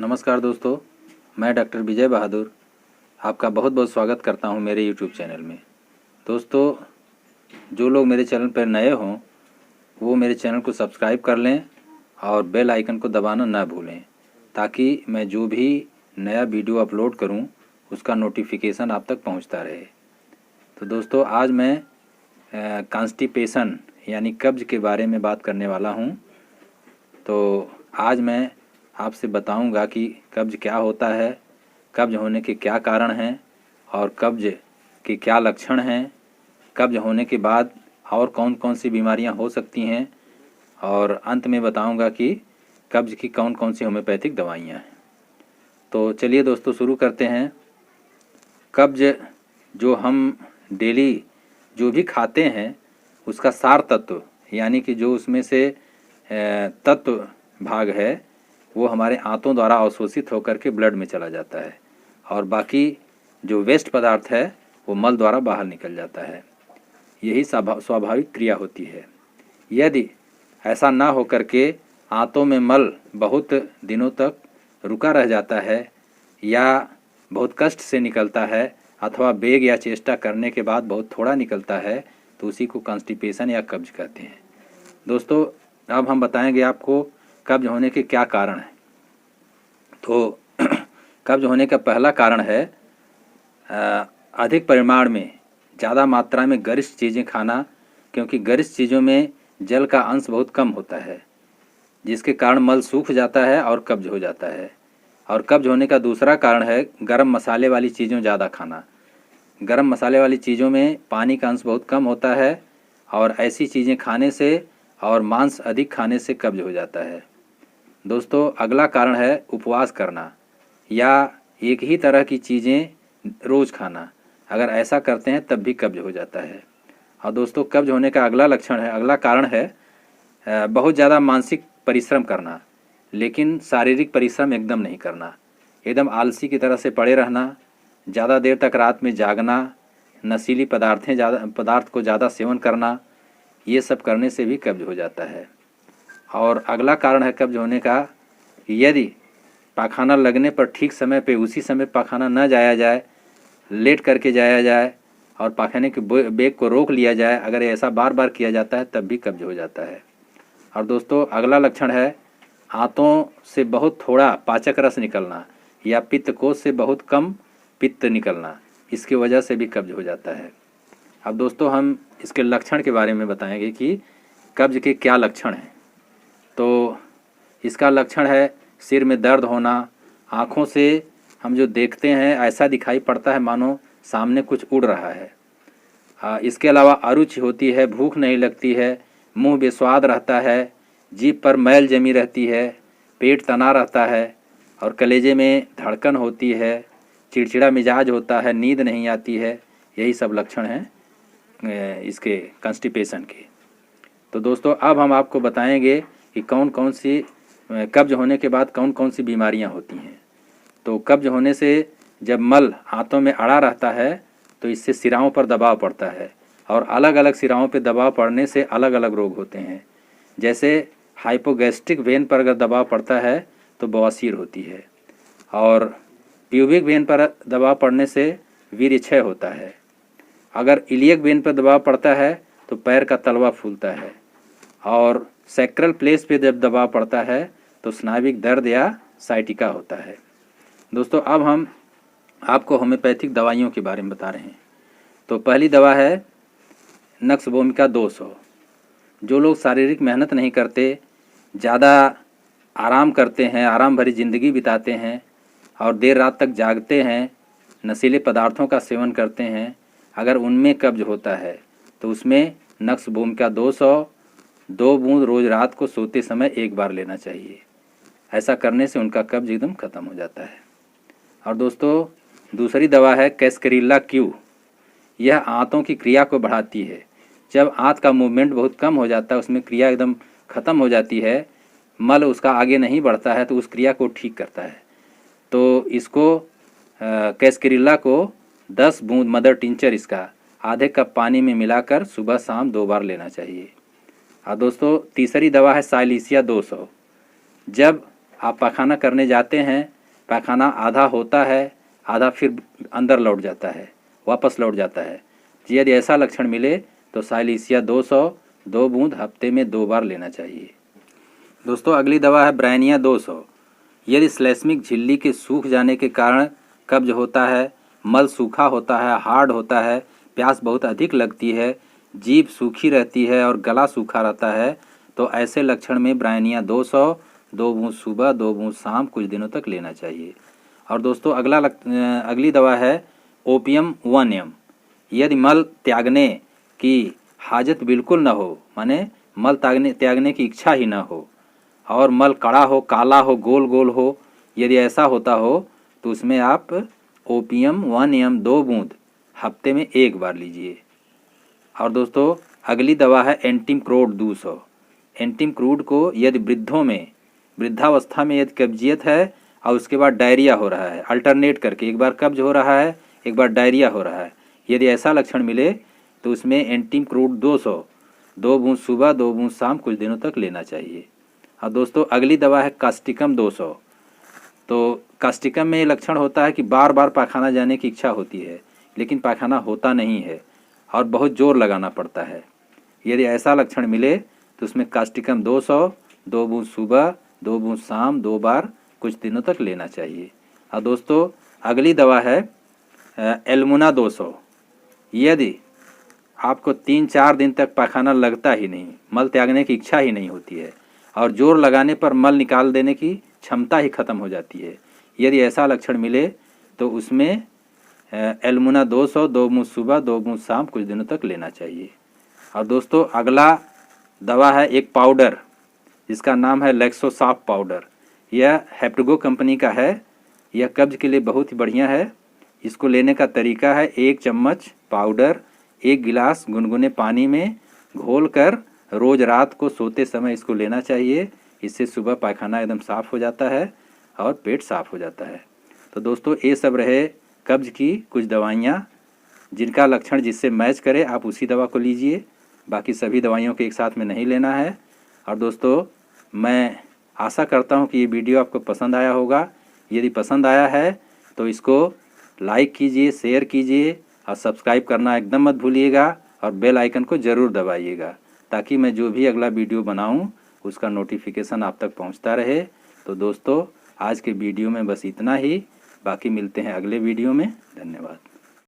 नमस्कार दोस्तों, मैं डॉक्टर विजय बहादुर आपका बहुत बहुत स्वागत करता हूं मेरे यूट्यूब चैनल में। दोस्तों, जो लोग मेरे चैनल पर नए हों वो मेरे चैनल को सब्सक्राइब कर लें और बेल आइकन को दबाना ना भूलें, ताकि मैं जो भी नया वीडियो अपलोड करूं उसका नोटिफिकेशन आप तक पहुंचता रहे। तो दोस्तों, आज मैं कॉन्स्टिपेशन यानी कब्ज के बारे में बात करने वाला हूं। तो आज मैं आपसे बताऊंगा कि कब्ज क्या होता है, कब्ज होने के क्या कारण हैं और कब्ज के क्या लक्षण हैं, कब्ज होने के बाद और कौन कौन सी बीमारियां हो सकती हैं, और अंत में बताऊंगा कि कब्ज की कौन कौन सी होम्योपैथिक दवाइयां हैं। तो चलिए दोस्तों, शुरू करते हैं। कब्ज जो हम डेली जो भी खाते हैं उसका सार तत्व यानी कि जो उसमें से तत्व भाग है वो हमारे आंतों द्वारा अवशोषित होकर के ब्लड में चला जाता है और बाकी जो वेस्ट पदार्थ है वो मल द्वारा बाहर निकल जाता है। यही स्वाभाविक क्रिया होती है। यदि ऐसा ना होकर के आंतों में मल बहुत दिनों तक रुका रह जाता है या बहुत कष्ट से निकलता है अथवा बेग या चेष्टा करने के बाद बहुत थोड़ा निकलता है तो उसी को कॉन्स्टिपेशन या कब्ज कहते हैं। दोस्तों, अब हम बताएंगे आपको कब्ज होने के क्या कारण हैं। तो कब्ज होने का पहला कारण है अधिक परिमाण में ज़्यादा मात्रा में गरिष्ठ चीज़ें खाना, क्योंकि गरिष्ठ चीज़ों में जल का अंश बहुत कम होता है जिसके कारण मल सूख जाता है और कब्ज हो जाता है। और कब्ज होने का दूसरा कारण है गरम मसाले वाली चीज़ों ज़्यादा खाना। गरम मसाले वाली चीज़ों में पानी का अंश बहुत कम होता है और ऐसी चीज़ें खाने से और मांस अधिक खाने से कब्ज हो जाता है। दोस्तों, अगला कारण है उपवास करना या एक ही तरह की चीज़ें रोज़ खाना। अगर ऐसा करते हैं तब भी कब्ज हो जाता है। और दोस्तों, कब्ज होने का अगला कारण है बहुत ज़्यादा मानसिक परिश्रम करना, लेकिन शारीरिक परिश्रम एकदम नहीं करना। एकदम आलसी की तरह से पड़े रहना, ज़्यादा देर तक रात में जागना, नशीली पदार्थ को ज़्यादा सेवन करना, ये सब करने से भी कब्ज हो जाता है। और अगला कारण है कब्ज होने का, यदि पाखाना लगने पर ठीक समय पे उसी समय पाखाना न जाया जाए, लेट करके जाया जाए और पाखाने के बेग को रोक लिया जाए, अगर ऐसा बार बार किया जाता है तब भी कब्ज हो जाता है। और दोस्तों, अगला लक्षण है आंतों से बहुत थोड़ा पाचक रस निकलना या पित्त कोश से बहुत कम पित्त निकलना, इसकी वजह से भी कब्ज हो जाता है। अब दोस्तों, हम इसके लक्षण के बारे में बताएंगे कि कब्ज के क्या लक्षण हैं। तो इसका लक्षण है सिर में दर्द होना, आँखों से हम जो देखते हैं ऐसा दिखाई पड़ता है मानो सामने कुछ उड़ रहा है। इसके अलावा अरुचि होती है, भूख नहीं लगती है, मुंह बेस्वाद रहता है, जीभ पर मैल जमी रहती है, पेट तना रहता है और कलेजे में धड़कन होती है, चिड़चिड़ा मिजाज होता है, नींद नहीं आती है। यही सब लक्षण हैं इसके कॉन्स्टिपेशन के। तो दोस्तों, अब हम आपको बताएंगे कि कौन कौन सी कब्ज होने के बाद कौन कौन सी बीमारियां होती हैं। तो कब्ज होने से जब मल आंतों में अड़ा रहता है तो इससे सिराओं पर दबाव पड़ता है और अलग अलग सिराओं पर दबाव पड़ने से अलग अलग रोग होते हैं। जैसे हाइपोगैस्ट्रिक वेन पर अगर दबाव पड़ता है तो बवासीर होती है और प्यूबिक वेन पर दबाव पड़ने से वीर्यक्षय होता है। अगर इलियक वेन पर दबाव पड़ता है तो पैर का तलवा फूलता है और सैक्रल प्लेस पे जब दबाव पड़ता है तो स्नाविक दर्द या साइटिका होता है। दोस्तों, अब हम आपको होम्योपैथिक दवाइयों के बारे में बता रहे हैं। तो पहली दवा है नक्स भूमिका 200। जो लोग शारीरिक मेहनत नहीं करते, ज़्यादा आराम करते हैं, आराम भरी ज़िंदगी बिताते हैं और देर रात तक जागते हैं, नशीले पदार्थों का सेवन करते हैं, अगर उनमें कब्ज होता है तो उसमें नक्स भूमिका 200 2 बूंद रोज़ रात को सोते समय एक बार लेना चाहिए। ऐसा करने से उनका कब्ज एकदम ख़त्म हो जाता है। और दोस्तों, दूसरी दवा है कैस्करीला क्यू। यह आंतों की क्रिया को बढ़ाती है। जब आंत का मूवमेंट बहुत कम हो जाता है, उसमें क्रिया एकदम ख़त्म हो जाती है, मल उसका आगे नहीं बढ़ता है, तो उस क्रिया को ठीक करता है। तो इसको कैस्करीला को 10 बूंद मदर टिंचर इसका आधे कप पानी में मिलाकर सुबह शाम 2 बार लेना चाहिए। और दोस्तों, तीसरी दवा है साइलिसिया 200। जब आप पायखाना करने जाते हैं, पायखाना आधा होता है, आधा फिर अंदर लौट जाता है, वापस लौट जाता है। यदि ऐसा लक्षण मिले तो साइलिसिया 200 2 बूंद हफ्ते में 2 बार लेना चाहिए। दोस्तों अगली दवा है ब्रायनिया 200। यदि श्लेष्मिक झिल्ली के सूख जाने के कारण कब्ज होता है, मल सूखा होता है, हार्ड होता है, प्यास बहुत अधिक लगती है, जीभ सूखी रहती है और गला सूखा रहता है, तो ऐसे लक्षण में ब्रायनिया 200 2 बूंद सुबह 2 बूंद शाम कुछ दिनों तक लेना चाहिए। और दोस्तों अगली दवा है ओपियम 1M। यदि मल त्यागने की हाजत बिल्कुल न हो, माने मल त्यागने की इच्छा ही न हो और मल कड़ा हो, काला हो, गोल गोल हो, यदि ऐसा होता हो तो उसमें आप ओपियम 1M 2 बूंद हफ्ते में 1 बार लीजिए। और दोस्तों अगली दवा है एंटीमक्रोड 200। एंटीमक्रूड को यदि वृद्धावस्था में यदि कब्जियत है और उसके बाद डायरिया हो रहा है, अल्टरनेट करके एक बार कब्ज हो रहा है, एक बार डायरिया हो रहा है, यदि ऐसा लक्षण मिले तो उसमें एंटीमक्रूड 200 2 बूंद सुबह 2 बूंद शाम कुछ दिनों तक लेना चाहिए। और दोस्तों अगली दवा है कास्टिकम 200। तो कास्टिकम में ये लक्षण होता है कि बार बार पायखाना जाने की इच्छा होती है लेकिन पायखाना होता नहीं है और बहुत जोर लगाना पड़ता है। यदि ऐसा लक्षण मिले तो उसमें कास्टिकम 200 2 बूंद सुबह 2 बूंद शाम 2 बार कुछ दिनों तक लेना चाहिए। और दोस्तों अगली दवा है एल्मुना 200। यदि आपको 3-4 दिन तक पायखाना लगता ही नहीं, मल त्यागने की इच्छा ही नहीं होती है और जोर लगाने पर मल निकाल देने की क्षमता ही खत्म हो जाती है, यदि ऐसा लक्षण मिले तो उसमें एल्मुना 200 2 बूंद सुबह 2 बूंद शाम कुछ दिनों तक लेना चाहिए। और दोस्तों अगला दवा है एक पाउडर जिसका नाम है लेक्सोसाफ पाउडर। यह हेप्टगो कंपनी का है। यह कब्ज के लिए बहुत ही बढ़िया है। इसको लेने का तरीका है 1 चम्मच पाउडर 1 गिलास गुनगुने पानी में घोलकर रोज़ रात को सोते समय इसको लेना चाहिए। इससे सुबह पायखाना एकदम साफ़ हो जाता है और पेट साफ़ हो जाता है। तो दोस्तों ये सब रहे कब्ज की कुछ दवाइयाँ जिनका लक्षण जिससे मैच करे आप उसी दवा को लीजिए, बाकी सभी दवाइयों को एक साथ में नहीं लेना है। और दोस्तों मैं आशा करता हूँ कि ये वीडियो आपको पसंद आया होगा। यदि पसंद आया है तो इसको लाइक कीजिए, शेयर कीजिए और सब्सक्राइब करना एकदम मत भूलिएगा और बेल आइकन को ज़रूर दबाइएगा ताकि मैं जो भी अगला वीडियो बनाऊं उसका नोटिफिकेशन आप तक पहुंचता रहे। तो दोस्तों आज के वीडियो में बस इतना ही, बाकी मिलते हैं अगले वीडियो में। धन्यवाद।